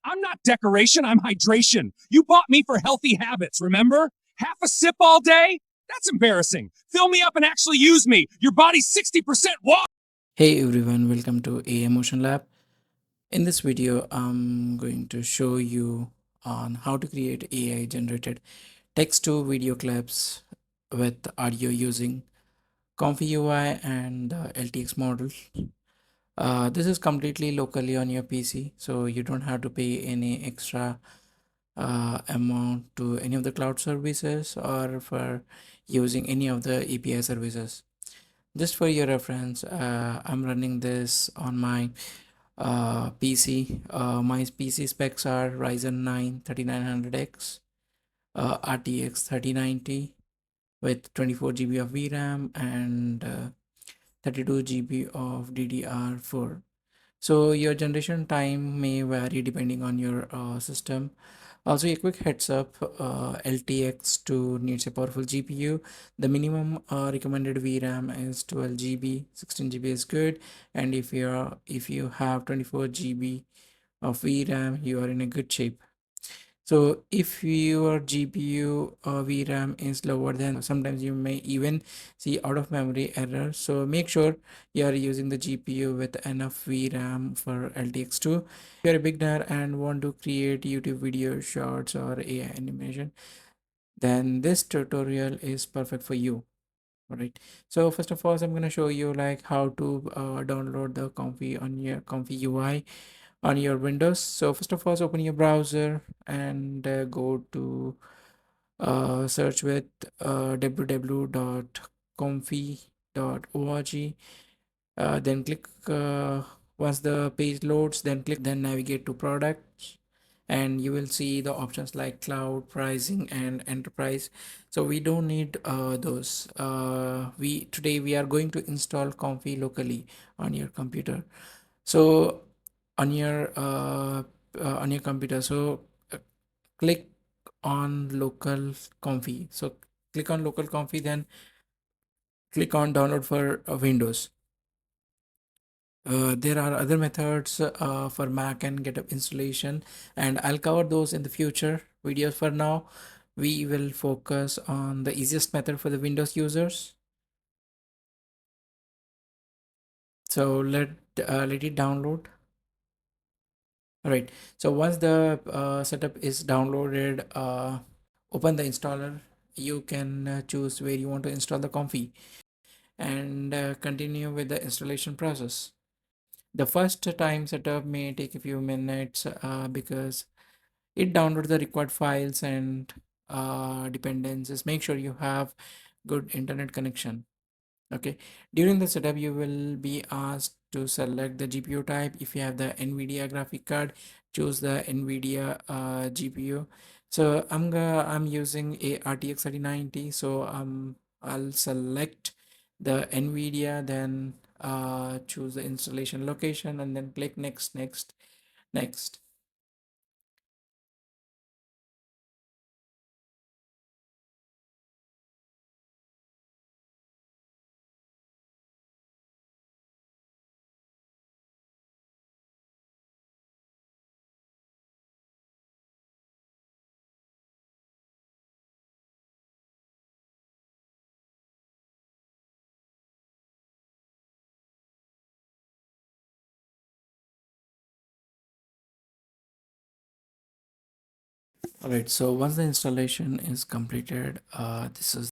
I'm not decoration, I'm hydration. You bought me for healthy habits, remember? Half a sip all day? That's embarrassing. Fill me up and actually use me. Your body's 60% water. Hey everyone, welcome to AI Motion Lab. In this video, I'm going to show you on how to create AI generated text to video clips with audio using ComfyUI and LTX model. This is completely locally on your PC, so you don't have to pay any extra amount to any of the cloud services or for using any of the API services. Just for your reference, I'm running this on my PC. My PC specs are Ryzen 9 3900X, RTX 3090 with 24 GB of VRAM and 32 GB of DDR4. So your generation time may vary depending on your system. Also, a quick heads up, LTX-2 needs a powerful GPU. The minimum recommended VRAM is 12 GB, 16 GB is good, and if you have 24 GB of VRAM, you are in a good shape. So if your GPU VRAM is lower, then sometimes you may even see out of memory error. So make sure you are using the GPU with enough VRAM for LTX2. If you're a beginner and want to create YouTube video shorts or AI animation, then this tutorial is perfect for you. All right. So first of all, I'm going to show you like how to download the Comfy on your Comfy UI on your Windows. So first of all, open your browser and go to search with www.comfy.org. Then click once the page loads, then click then navigate to products, and you will see the options like cloud, pricing, and enterprise. So we don't need those. We today we are going to install Comfy locally on your computer. So on your computer, so uh, click on local Comfy. So click on local Comfy, then click on download for Windows. There are other methods for Mac and GitHub installation, and I'll cover those in the future videos. For now, we will focus on the easiest method for the Windows users. So let it download. All right. So once the setup is downloaded, open the installer. You can choose where you want to install the Comfy and continue with the installation process. The first time setup may take a few minutes because it downloads the required files and dependencies. Make sure you have good internet connection. Okay, during the setup you will be asked to select the GPU type. If you have the NVIDIA graphic card, choose the NVIDIA GPU. So I'm using a RTX 3090, so I'll select the NVIDIA, then choose the installation location and then click next. All right, so once the installation is completed, this is